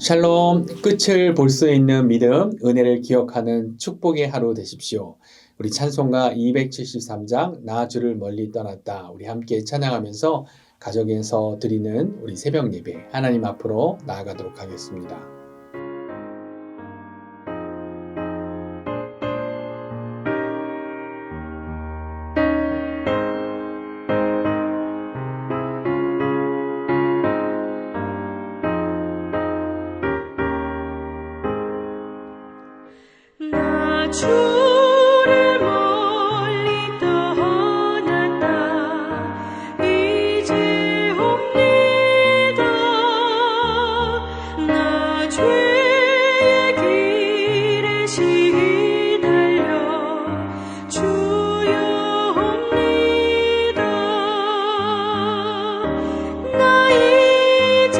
샬롬, 끝을 볼 수 있는 믿음, 은혜를 기억하는 축복의 하루 되십시오. 우리 찬송가 273장 나 주를 멀리 떠났다. 우리 함께 찬양하면서 가정에서 드리는 우리 새벽 예배 하나님 앞으로 나아가도록 하겠습니다. 나 주를 멀리 떠났다 이제 옵니다. 나 죄의 길에 시달려 주여 옵니다. 나 이제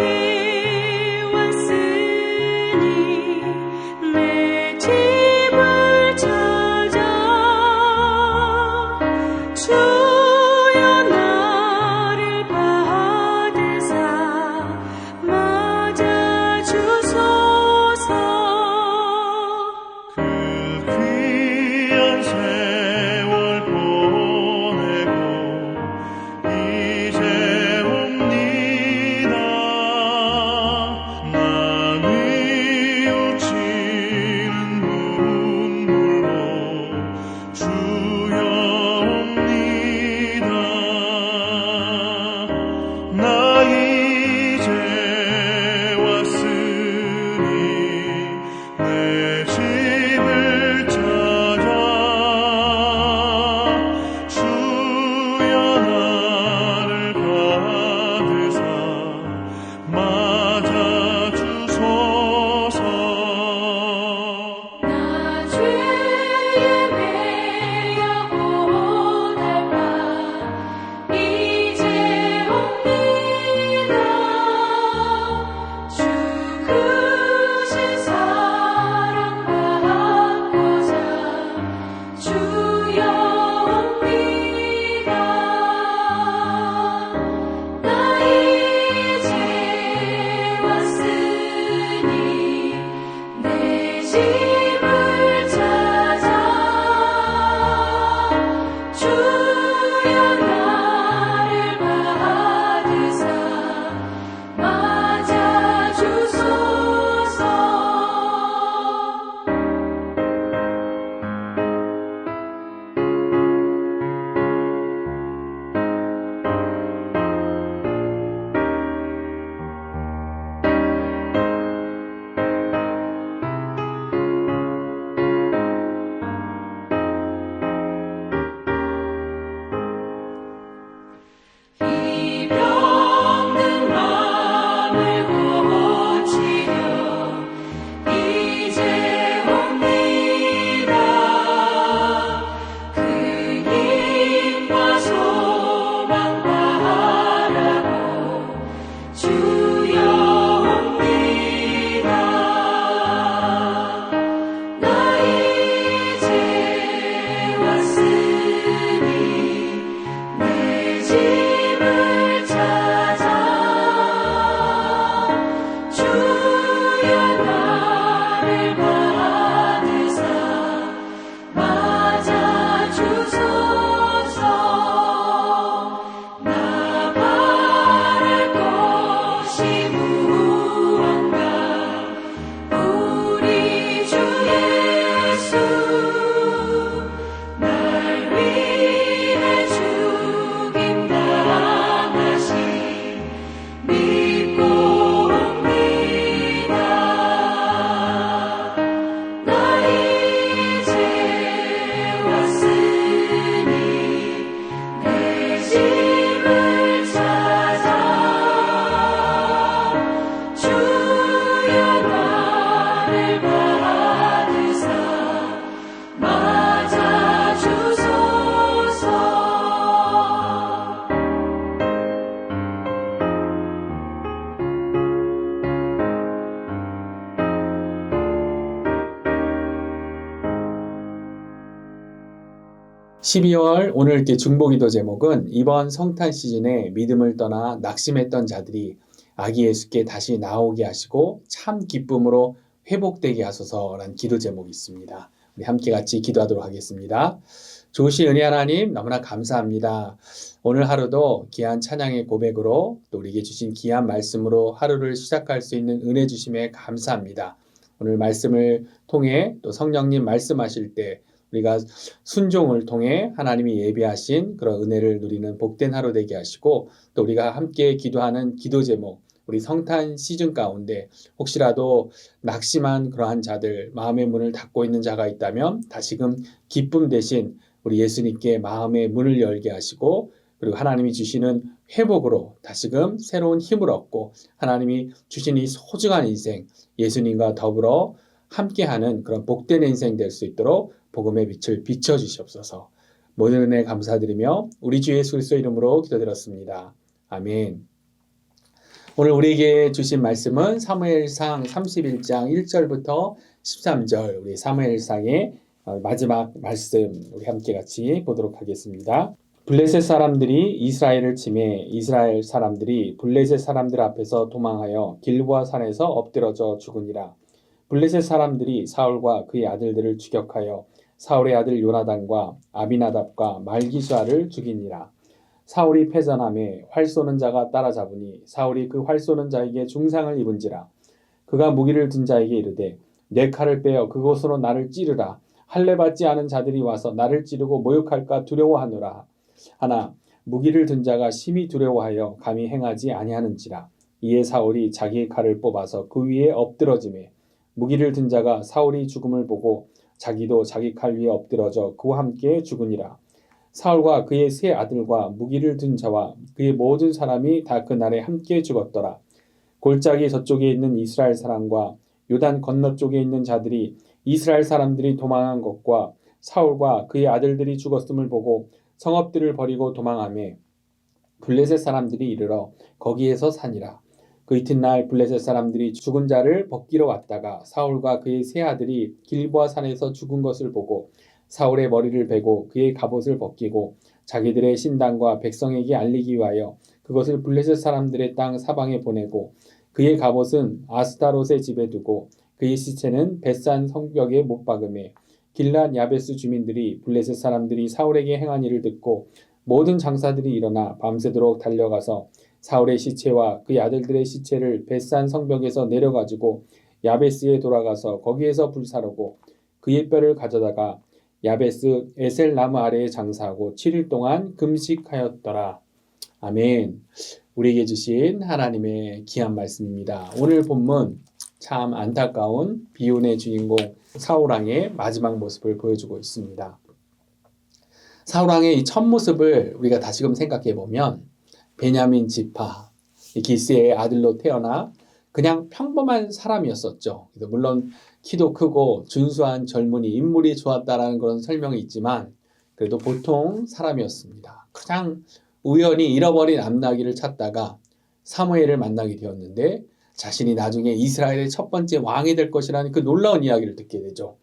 왔으니 내 집을 찾아 주여 나를 받으사 맞아 주소서. 그 귀한 세월 보내고 이제 옵니다. 난 뉘우치는 눈물로 주여 옵니다. 나 이제 왔으니 내 집을 찾아 주여 나를 받으사 맞아 주소서. 나 죄에 매여 고달파 이제 옵니다. 주 크신 사랑 받고자 주여 옵니다. 나 이제 왔으니 내 집을 찾아 주여 나를 받으사 맞아 주소서. 이 병든 맘을 고치려 이제 옵니다. 그 힘과 소망 바라고 주여 옵니다. 나 이제 왔으니 내 집을 찾아 주여 나를 받으사 맞아 주소서. 나 바랄 것이 무언가 우리 주 예수 날 위해 죽임 당하신 믿고 옵니다. 나 이제 왔으니 내 집을 찾아 주여 나를 받으사 맞아 주소서. (12월) 오늘 때 중보기도 제목은 이번 성탄 시즌에 믿음을 떠나 낙심했던 자들이 아기 예수께 다시 나오게 하시고 참 기쁨으로 회복되게 하소서라는 기도 제목이 있습니다. 우리 함께 같이 기도하도록 하겠습니다. 좋으신 은혜 하나님 너무나 감사합니다. 오늘 하루도 귀한 찬양의 고백으로 또 우리에게 주신 귀한 말씀으로 하루를 시작할 수 있는 은혜 주심에 감사합니다. 오늘 말씀을 통해 또 성령님 말씀하실 때 우리가 순종을 통해 하나님이 예비하신 그런 은혜를 누리는 복된 하루 되게 하시고 또 우리가 함께 기도하는 기도 제목 우리 성탄 시즌 가운데 혹시라도 낙심한 그러한 자들 마음의 문을 닫고 있는 자가 있다면 다시금 기쁨 대신 우리 예수님께 마음의 문을 열게 하시고 그리고 하나님이 주시는 회복으로 다시금 새로운 힘을 얻고 하나님이 주신 이 소중한 인생 예수님과 더불어 함께하는 그런 복된 인생 될 수 있도록 복음의 빛을 비춰주시옵소서. 모든 은혜 감사드리며 우리 주 예수 그리스도 이름으로 기도드렸습니다. 아멘. 오늘 우리에게 주신 말씀은 사무엘상 31장 1절부터 13절 우리 사무엘상의 마지막 말씀 우리 함께 같이 보도록 하겠습니다. 블레셋 사람들이 이스라엘을 치매 이스라엘 사람들이 블레셋 사람들 앞에서 도망하여 길보아 산에서 엎드러져 죽으니라. 블레셋 사람들이 사울과 그의 아들들을 추격하여 사울의 아들 요나단과 아비나답과 말기수아를 죽이니라. 사울이 패전함에 활 쏘는 자가 따라잡으니 사울이 그 활 쏘는 자에게 중상을 입은지라. 그가 무기를 든 자에게 이르되 내 칼을 빼어 그곳으로 나를 찌르라. 할례 받지 않은 자들이 와서 나를 찌르고 모욕할까 두려워하노라. 하나 무기를 든 자가 심히 두려워하여 감히 행하지 아니하는지라. 이에 사울이 자기의 칼을 뽑아서 그 위에 엎드러지매 무기를 든 자가 사울이 죽음을 보고 자기도 자기 칼 위에 엎드러져 그와 함께 죽으니라. 사울과 그의 세 아들과 무기를 든 자와 그의 모든 사람이 다 그날에 함께 죽었더라. 골짜기 저쪽에 있는 이스라엘 사람과 요단 건너쪽에 있는 자들이 이스라엘 사람들이 도망한 것과 사울과 그의 아들들이 죽었음을 보고 성읍들을 버리고 도망하매 블레셋 사람들이 이르러 거기에서 사니라. 그 이튿날 블레셋 사람들이 죽은 자를 벗기러 왔다가 사울과 그의 세 아들이 길보아 산에서 죽은 것을 보고 사울의 머리를 베고 그의 갑옷을 벗기고 자기들의 신당과 백성에게 알리기 위하여 그것을 블레셋 사람들의 땅 사방에 보내고 그의 갑옷은 아스타롯의 집에 두고 그의 시체는 벳산 성벽에 못 박음에 길랏 야베스 주민들이 블레셋 사람들이 사울에게 행한 일을 듣고 모든 장사들이 일어나 밤새도록 달려가서 사울의 시체와 그의 아들들의 시체를 벳산 성벽에서 내려가지고 야베스에 돌아가서 거기에서 불사르고 그의 뼈를 가져다가 야베스 에셀 나무 아래에 장사하고 7일 동안 금식하였더라. 아멘. 우리에게 주신 하나님의 귀한 말씀입니다. 오늘 본문 참 안타까운 비운의 주인공 사울왕의 마지막 모습을 보여주고 있습니다. 사울왕의 이 첫 모습을 우리가 다시금 생각해 보면 베냐민 지파 기스의 아들로 태어나 그냥 평범한 사람이었었죠. 물론 키도 크고 준수한 젊은이, 인물이 좋았다라는 그런 설명이 있지만 그래도 보통 사람이었습니다. 그냥 우연히 잃어버린 암나귀를 찾다가 사무엘을 만나게 되었는데 자신이 나중에 이스라엘의 첫 번째 왕이 될 것이라는 그 놀라운 이야기를 듣게 되죠.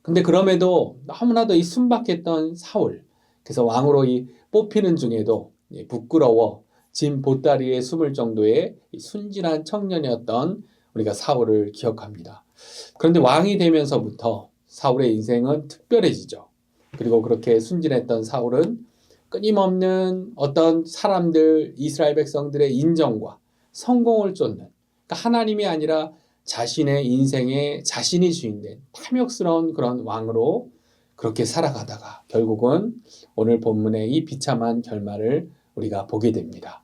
근데 그럼에도 너무나도 이 순박했던 사울, 그래서 왕으로 이 뽑히는 중에도 부끄러워 짐 보따리에 숨을 정도의 순진한 청년이었던 우리가 사울을 기억합니다. 그런데 왕이 되면서부터 사울의 인생은 특별해지죠. 그리고 그렇게 순진했던 사울은 끊임없는 어떤 사람들, 이스라엘 백성들의 인정과 성공을 쫓는, 그러니까 하나님이 아니라 자신의 인생에 자신이 주인된 탐욕스러운 그런 왕으로 그렇게 살아가다가 결국은 오늘 본문의 이 비참한 결말을 우리가 보게 됩니다.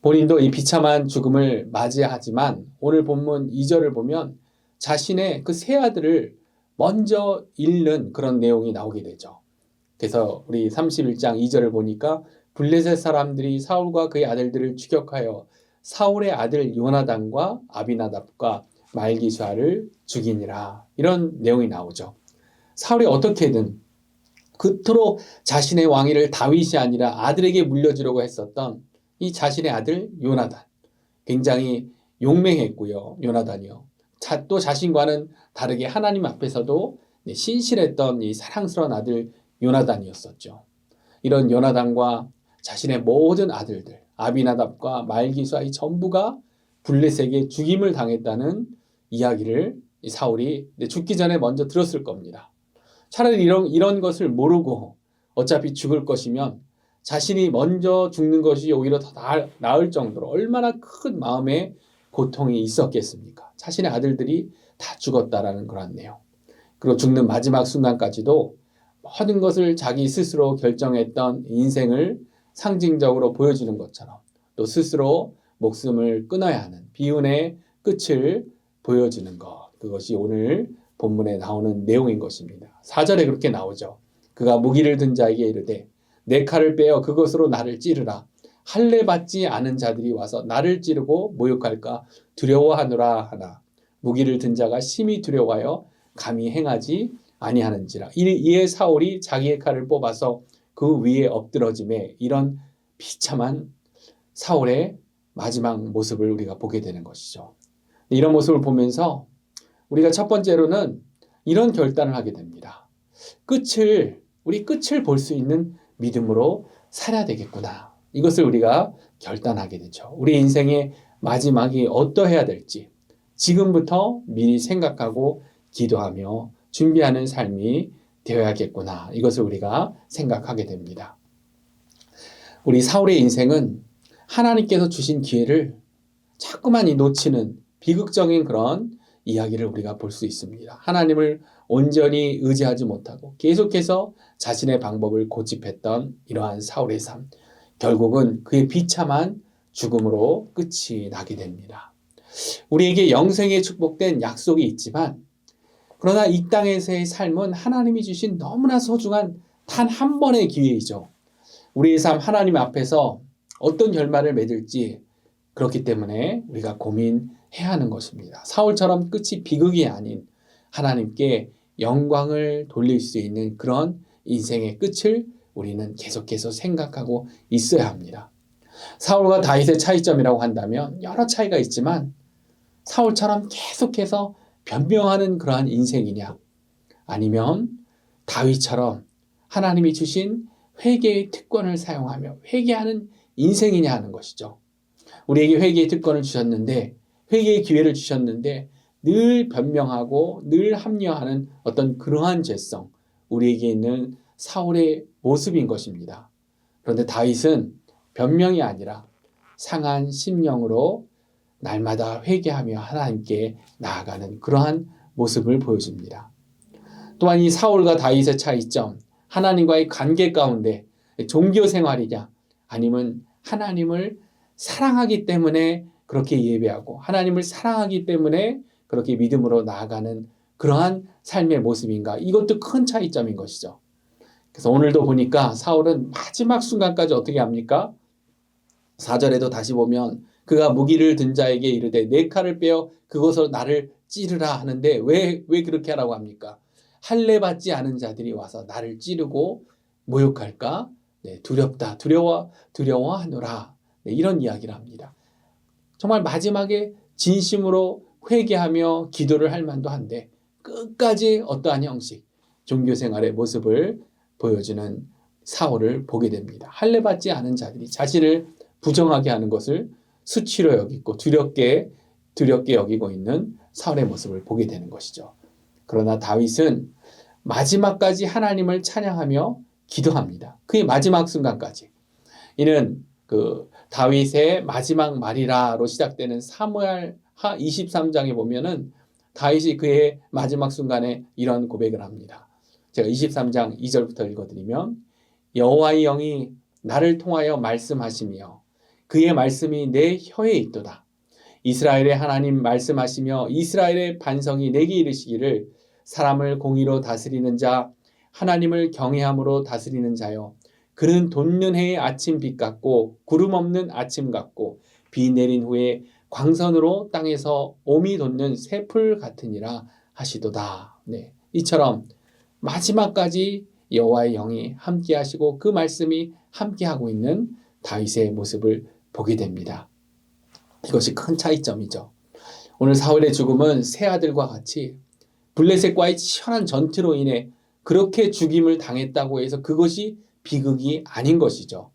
본인도 이 비참한 죽음을 맞이하지만 오늘 본문 2절을 보면 자신의 그 세 아들을 먼저 잃는 그런 내용이 나오게 되죠. 그래서 우리 31장 2절을 보니까 블레셋 사람들이 사울과 그의 아들들을 추격하여 사울의 아들 요나단과 아비나답과 말기수아를 죽이니라. 이런 내용이 나오죠. 사울이 어떻게든 그토록 자신의 왕위를 다윗이 아니라 아들에게 물려주려고 했었던 이 자신의 아들 요나단. 굉장히 용맹했고요. 요나단이요. 또 자신과는 다르게 하나님 앞에서도 신실했던 이 사랑스러운 아들 요나단이었었죠. 이런 요나단과 자신의 모든 아들들, 아비나답과 말기수아 이 전부가 블레셋에게 죽임을 당했다는 이야기를 이 사울이 죽기 전에 먼저 들었을 겁니다. 차라리 이런 것을 모르고 어차피 죽을 것이면 자신이 먼저 죽는 것이 오히려 더 나을 정도로 얼마나 큰 마음의 고통이 있었겠습니까? 자신의 아들들이 다 죽었다라는 그런 내용. 그리고 죽는 마지막 순간까지도 모든 것을 자기 스스로 결정했던 인생을 상징적으로 보여주는 것처럼 또 스스로 목숨을 끊어야 하는 비운의 끝을 보여주는 것. 그것이 오늘 본문에 나오는 내용인 것입니다. 4절에 그렇게 나오죠. 그가 무기를 든 자에게 이르되 내 칼을 빼어 그것으로 나를 찌르라. 할례 받지 않은 자들이 와서 나를 찌르고 모욕할까 두려워하노라 하나. 무기를 든 자가 심히 두려워하여 감히 행하지 아니하는지라. 이에 사울이 자기의 칼을 뽑아서 그 위에 엎드러짐에 이런 비참한 사울의 마지막 모습을 우리가 보게 되는 것이죠. 이런 모습을 보면서 우리가 첫 번째로는 이런 결단을 하게 됩니다. 우리 끝을 볼 수 있는 믿음으로 살아야 되겠구나. 이것을 우리가 결단하게 되죠. 우리 인생의 마지막이 어떠해야 될지 지금부터 미리 생각하고 기도하며 준비하는 삶이 되어야겠구나. 이것을 우리가 생각하게 됩니다. 우리 사울의 인생은 하나님께서 주신 기회를 자꾸만 놓치는 비극적인 그런 이야기를 우리가 볼 수 있습니다. 하나님을 온전히 의지하지 못하고 계속해서 자신의 방법을 고집했던 이러한 사울의 삶. 결국은 그의 비참한 죽음으로 끝이 나게 됩니다. 우리에게 영생에 축복된 약속이 있지만 그러나 이 땅에서의 삶은 하나님이 주신 너무나 소중한 단 한 번의 기회이죠. 우리의 삶 하나님 앞에서 어떤 결말을 맺을지 그렇기 때문에 우리가 고민해야 하는 것입니다. 사울처럼 끝이 비극이 아닌 하나님께 영광을 돌릴 수 있는 그런 인생의 끝을 우리는 계속해서 생각하고 있어야 합니다. 사울과 다윗의 차이점이라고 한다면 여러 차이가 있지만 사울처럼 계속해서 변명하는 그러한 인생이냐 아니면 다윗처럼 하나님이 주신 회개의 특권을 사용하며 회개하는 인생이냐 하는 것이죠. 우리에게 회개의 특권을 주셨는데 회개의 기회를 주셨는데 늘 변명하고 늘 합리화하는 어떤 그러한 죄성 우리에게 있는 사울의 모습인 것입니다. 그런데 다윗은 변명이 아니라 상한 심령으로 날마다 회개하며 하나님께 나아가는 그러한 모습을 보여줍니다. 또한 이 사울과 다윗의 차이점 하나님과의 관계 가운데 종교 생활이냐 아니면 하나님을 사랑하기 때문에 그렇게 예배하고 하나님을 사랑하기 때문에 그렇게 믿음으로 나아가는 그러한 삶의 모습인가 이것도 큰 차이점인 것이죠. 그래서 오늘도 보니까 사울은 마지막 순간까지 어떻게 합니까? 4절에도 다시 보면 그가 무기를 든 자에게 이르되 내 칼을 빼어 그것으로 나를 찌르라 하는데 왜 그렇게 하라고 합니까? 할례 받지 않은 자들이 와서 나를 찌르고 모욕할까? 두렵다 두려워하노라 이런 이야기를 합니다. 정말 마지막에 진심으로 회개하며 기도를 할 만도 한데 끝까지 어떠한 형식 종교생활의 모습을 보여주는 사울을 보게 됩니다. 할례 받지 않은 자들이 자신을 부정하게 하는 것을 수치로 여기고 두렵게 여기고 있는 사울의 모습을 보게 되는 것이죠. 그러나 다윗은 마지막까지 하나님을 찬양하며 기도합니다. 그의 마지막 순간까지. 이는 그 다윗의 마지막 말이라로 시작되는 사무엘하 23장에 보면은 다윗이 그의 마지막 순간에 이런 고백을 합니다. 제가 23장 2절부터 읽어드리면 여호와의 영이 나를 통하여 말씀하시며 그의 말씀이 내 혀에 있도다. 이스라엘의 하나님 말씀하시며 이스라엘의 반성이 내게 이르시기를 사람을 공의로 다스리는 자 하나님을 경외함으로 다스리는 자여 그는 돋는 해의 아침 빛 같고 구름 없는 아침 같고 비 내린 후에 광선으로 땅에서 옴이 돋는 새풀 같으니라 하시도다. 이처럼 마지막까지 여호와의 영이 함께 하시고 그 말씀이 함께 하고 있는 다윗의 모습을 보게 됩니다. 이것이 큰 차이점이죠. 오늘 사울의 죽음은 세 아들과 같이 블레셋과의 치열한 전투로 인해 그렇게 죽임을 당했다고 해서 그것이 비극이 아닌 것이죠.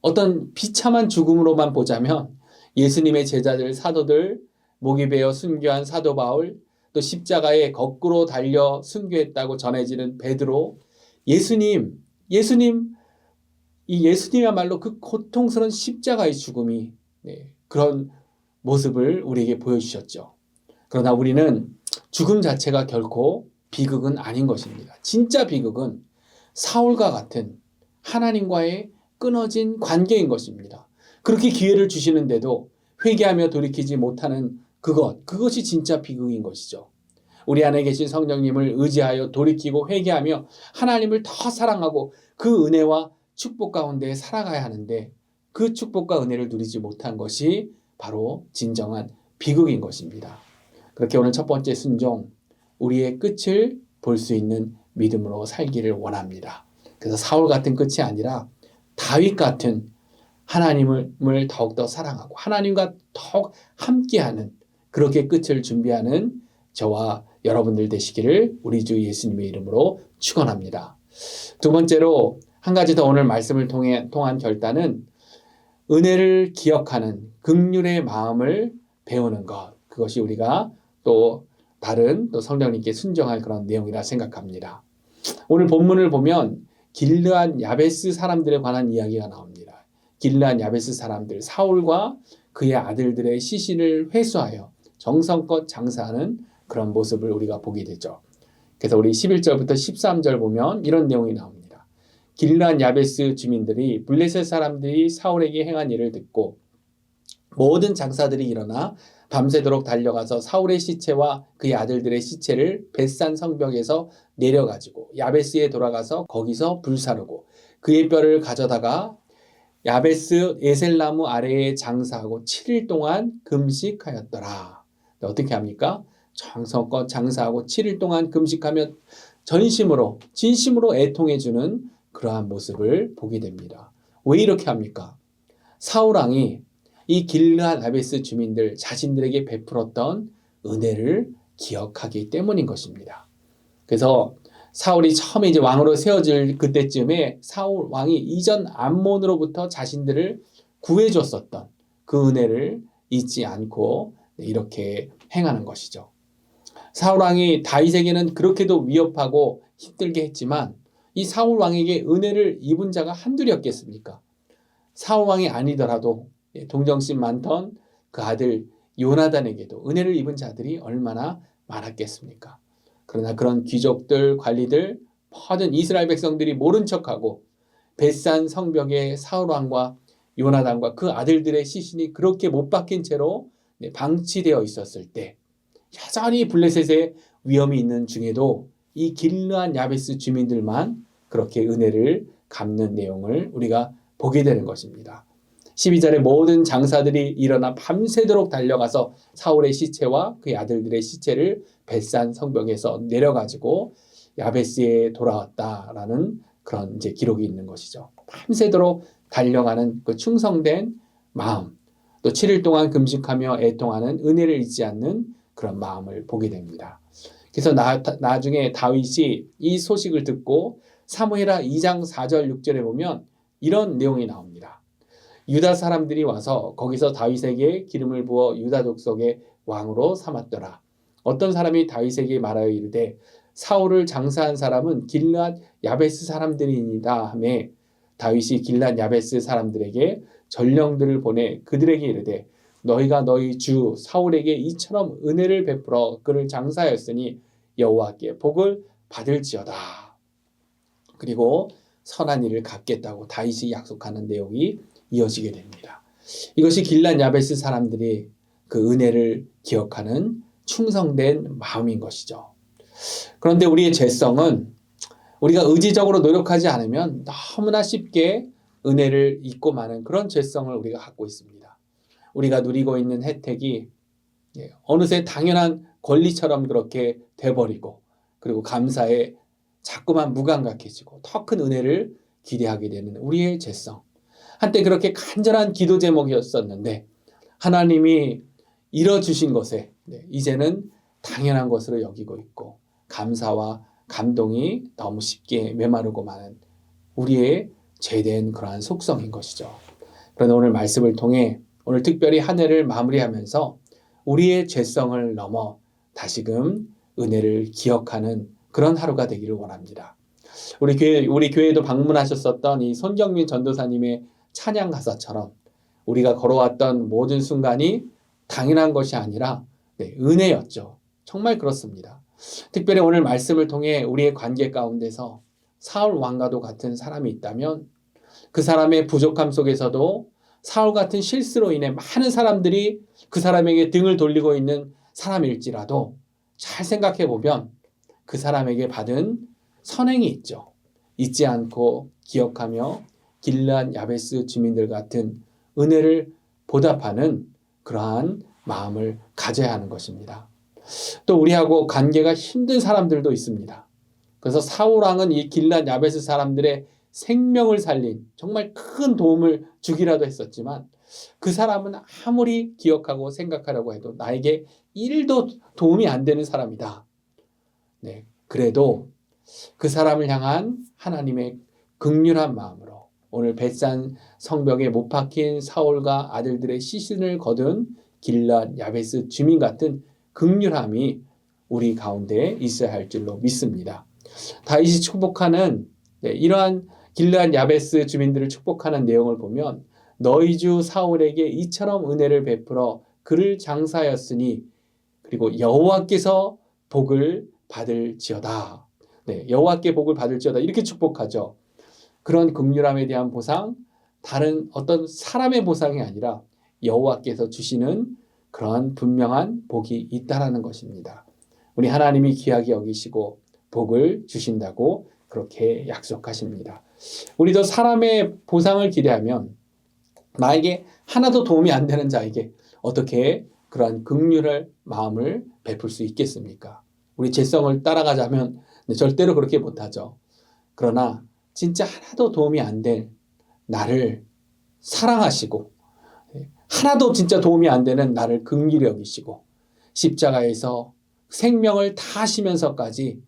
어떤 비참한 죽음으로만 보자면 예수님의 제자들, 사도들, 목이 베어 순교한 사도 바울, 또 십자가에 거꾸로 달려 순교했다고 전해지는 베드로, 예수님, 이 예수님이야말로 그 고통스러운 십자가의 죽음이 그런 모습을 우리에게 보여주셨죠. 그러나 우리는 죽음 자체가 결코 비극은 아닌 것입니다. 진짜 비극은 사울과 같은 하나님과의 끊어진 관계인 것입니다. 그렇게 기회를 주시는데도 회개하며 돌이키지 못하는 그것이 진짜 비극인 것이죠. 우리 안에 계신 성령님을 의지하여 돌이키고 회개하며 하나님을 더 사랑하고 그 은혜와 축복 가운데 살아가야 하는데 그 축복과 은혜를 누리지 못한 것이 바로 진정한 비극인 것입니다. 그렇게 오늘 첫 번째 순종, 우리의 끝을 볼 수 있는 믿음으로 살기를 원합니다. 그래서 사울 같은 끝이 아니라 다윗 같은 하나님을 더욱더 사랑하고 하나님과 더욱 함께하는 그렇게 끝을 준비하는 저와 여러분들 되시기를 우리 주 예수님의 이름으로 축원합니다. 두 번째로 한 가지 더 오늘 말씀을 통한 결단은 은혜를 기억하는 긍휼의 마음을 배우는 것. 그것이 우리가 또 다른 또 성령님께 순종할 그런 내용이라 생각합니다. 오늘 본문을 보면 길르앗 야베스 사람들에 관한 이야기가 나옵니다. 길르앗 야베스 사람들, 사울과 그의 아들들의 시신을 회수하여 정성껏 장사하는 그런 모습을 우리가 보게 되죠. 그래서 우리 11절부터 13절 보면 이런 내용이 나옵니다. 길르앗 야베스 주민들이 블레셋 사람들이 사울에게 행한 일을 듣고 모든 장사들이 일어나 밤새도록 달려가서 사울의 시체와 그의 아들들의 시체를 벳산 성벽에서 내려가지고 야베스에 돌아가서 거기서 불사르고 그의 뼈를 가져다가 야베스 에셀나무 아래에 장사하고 7일 동안 금식하였더라. 어떻게 합니까? 정성껏 장사하고 7일 동안 금식하며 진심으로 애통해주는 그러한 모습을 보게 됩니다. 왜 이렇게 합니까? 사울 왕이 이 길르앗 야베스 주민들 자신들에게 베풀었던 은혜를 기억하기 때문인 것입니다. 그래서 사울이 처음에 이제 왕으로 세워질 그때쯤에 사울 왕이 이전 암몬으로부터 자신들을 구해줬었던 그 은혜를 잊지 않고 이렇게 행하는 것이죠. 사울 왕이 다윗에게는 그렇게도 위협하고 힘들게 했지만 이 사울 왕에게 은혜를 입은 자가 한둘이었겠습니까? 사울 왕이 아니더라도 동정심 많던 그 아들 요나단에게도 은혜를 입은 자들이 얼마나 많았겠습니까? 그러나 그런 귀족들, 관리들, 모든 이스라엘 백성들이 모른 척하고 벳산 성벽에 사울 왕과 요나단과 그 아들들의 시신이 그렇게 못 박힌 채로 방치되어 있었을 때 여전히 블레셋의 위험이 있는 중에도 이 길르앗 야베스 주민들만 그렇게 은혜를 갚는 내용을 우리가 보게 되는 것입니다. 12절에 모든 장사들이 일어나 밤새도록 달려가서 사울의 시체와 그의 아들들의 시체를 벳산 성벽에서 내려가지고 야베스에 돌아왔다라는 그런 이제 기록이 있는 것이죠. 밤새도록 달려가는 그 충성된 마음, 또 7일 동안 금식하며 애통하는 은혜를 잊지 않는 그런 마음을 보게 됩니다. 그래서 나중에 다윗이 이 소식을 듣고 사무엘하 2장 4절 6절에 보면 이런 내용이 나옵니다. 유다 사람들이 와서 거기서 다윗에게 기름을 부어 유다 족속의 왕으로 삼았더라. 어떤 사람이 다윗에게 말하여 이르되 사울을 장사한 사람은 길르앗 야베스 사람들이니이다 하며 다윗이 길르앗 야베스 사람들에게 전령들을 보내 그들에게 이르되 너희가 너희 주 사울에게 이처럼 은혜를 베풀어 그를 장사하였으니 여호와께 복을 받을지어다. 그리고 선한 일을 갚겠다고 다윗이 약속하는 내용이 이어지게 됩니다. 이것이 길르앗 야베스 사람들이 그 은혜를 기억하는 충성된 마음인 것이죠. 그런데 우리의 죄성은 우리가 의지적으로 노력하지 않으면 너무나 쉽게 은혜를 잊고 마는 그런 죄성을 우리가 갖고 있습니다. 우리가 누리고 있는 혜택이 어느새 당연한 권리처럼 그렇게 돼버리고 그리고 감사에 자꾸만 무감각해지고 더 큰 은혜를 기대하게 되는 우리의 죄성. 한때 그렇게 간절한 기도 제목이었었는데 하나님이 이뤄주신 것에 이제는 당연한 것으로 여기고 있고 감사와 감동이 너무 쉽게 메마르고 마는 우리의 죄된 그러한 속성인 것이죠. 그러나 오늘 말씀을 통해 오늘 특별히 한 해를 마무리하면서 우리의 죄성을 넘어 다시금 은혜를 기억하는 그런 하루가 되기를 원합니다. 우리 교회에도 방문하셨었던 이 손경민 전도사님의 찬양 가사처럼 우리가 걸어왔던 모든 순간이 당연한 것이 아니라 은혜였죠. 정말 그렇습니다. 특별히 오늘 말씀을 통해 우리의 관계 가운데서 사울 왕과도 같은 사람이 있다면 그 사람의 부족함 속에서도 사울 같은 실수로 인해 많은 사람들이 그 사람에게 등을 돌리고 있는 사람일지라도 잘 생각해 보면 그 사람에게 받은 선행이 있죠. 잊지 않고 기억하며 길르앗 야베스 주민들 같은 은혜를 보답하는 그러한 마음을 가져야 하는 것입니다. 또 우리하고 관계가 힘든 사람들도 있습니다. 그래서 사울 왕은 이 길르앗 야베스 사람들의 생명을 살린 정말 큰 도움을 주기라도 했었지만 그 사람은 아무리 기억하고 생각하려고 해도 나에게 1도 도움이 안 되는 사람이다. 그래도 그 사람을 향한 하나님의 긍휼한 마음으로 오늘 벳산 성벽에 못 박힌 사울과 아들들의 시신을 거둔 길르앗 야베스 주민 같은 긍휼함이 우리 가운데 있어야 할 줄로 믿습니다. 다윗이 축복하는 이러한 길르앗 야베스 주민들을 축복하는 내용을 보면 너희 주 사울에게 이처럼 은혜를 베풀어 그를 장사하였으니 그리고 여호와께서 복을 받을지어다. 여호와께 복을 받을지어다 이렇게 축복하죠. 그런 긍휼함에 대한 보상, 다른 어떤 사람의 보상이 아니라 여호와께서 주시는 그런 분명한 복이 있다라는 것입니다. 우리 하나님이 귀하게 여기시고 복을 주신다고 그렇게 약속하십니다. 우리도 사람의 보상을 기대하면 나에게 하나도 도움이 안 되는 자에게 어떻게 그러한 긍휼의 마음을 베풀 수 있겠습니까? 우리 죄성을 따라가자면 절대로 그렇게 못하죠. 그러나 진짜 하나도 도움이 안 될 나를 사랑하시고 하나도 진짜 도움이 안 되는 나를 긍휼히 여기시고 십자가에서 생명을 다하시면서까지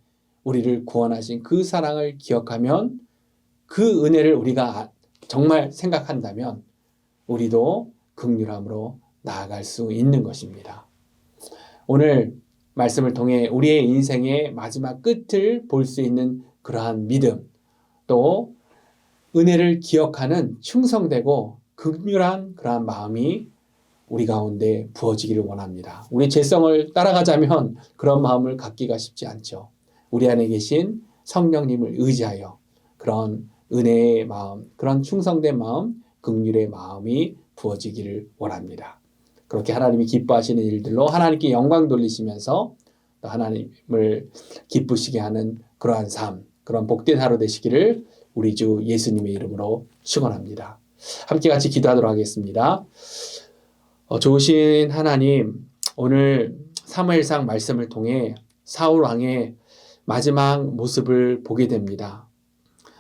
우리를 구원하신 그 사랑을 기억하면 그 은혜를 우리가 정말 생각한다면 우리도 긍휼함으로 나아갈 수 있는 것입니다. 오늘 말씀을 통해 우리의 인생의 마지막 끝을 볼 수 있는 그러한 믿음, 또 은혜를 기억하는 충성되고 긍휼한 그러한 마음이 우리 가운데 부어지기를 원합니다. 우리 죄성을 따라가자면 그런 마음을 갖기가 쉽지 않죠. 우리 안에 계신 성령님을 의지하여 그런 은혜의 마음, 그런 충성된 마음, 긍휼의 마음이 부어지기를 원합니다. 그렇게 하나님이 기뻐하시는 일들로 하나님께 영광 돌리시면서 또 하나님을 기쁘시게 하는 그러한 삶, 그런 복된 하루 되시기를 우리 주 예수님의 이름으로 축원합니다. 함께 같이 기도하도록 하겠습니다. 좋으신 하나님, 오늘 사무엘상 말씀을 통해 사울 왕의 마지막 모습을 보게 됩니다.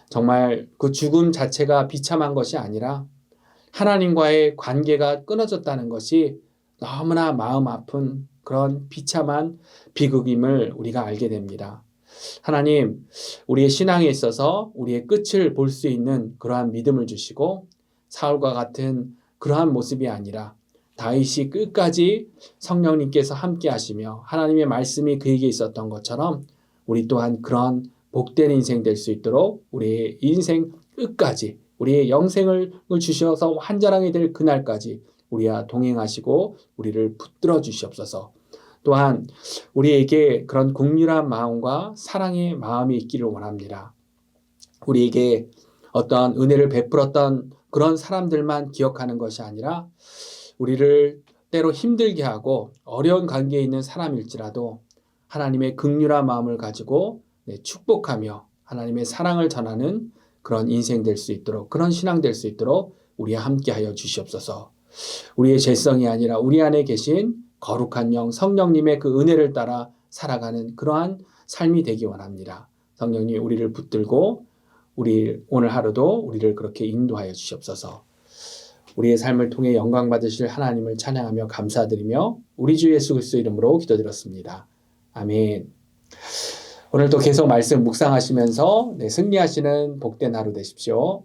정말 그 죽음 자체가 비참한 것이 아니라 하나님과의 관계가 끊어졌다는 것이 너무나 마음 아픈 그런 비참한 비극임을 우리가 알게 됩니다. 하나님, 우리의 신앙에 있어서 우리의 끝을 볼 수 있는 그러한 믿음을 주시고 사울과 같은 그러한 모습이 아니라 다윗이 끝까지 성령님께서 함께 하시며 하나님의 말씀이 그에게 있었던 것처럼 우리 또한 그런 복된 인생 될 수 있도록 우리의 인생 끝까지 우리의 영생을 주셔서 환자랑이 될 그날까지 우리와 동행하시고 우리를 붙들어 주시옵소서. 또한 우리에게 그런 긍휼한 마음과 사랑의 마음이 있기를 원합니다. 우리에게 어떤 은혜를 베풀었던 그런 사람들만 기억하는 것이 아니라 우리를 때로 힘들게 하고 어려운 관계에 있는 사람일지라도 하나님의 긍휼한 마음을 가지고 축복하며 하나님의 사랑을 전하는 그런 인생 될 수 있도록, 그런 신앙 될 수 있도록 우리와 함께하여 주시옵소서. 우리의 죄성이 아니라 우리 안에 계신 거룩한 영 성령님의 그 은혜를 따라 살아가는 그러한 삶이 되기 원합니다. 성령님 우리를 붙들고 우리 오늘 하루도 우리를 그렇게 인도하여 주시옵소서. 우리의 삶을 통해 영광 받으실 하나님을 찬양하며 감사드리며 우리 주 예수 그리스도 이름으로 기도드렸습니다. 아멘. 오늘도 계속 말씀 묵상하시면서 승리하시는 복된 하루 되십시오.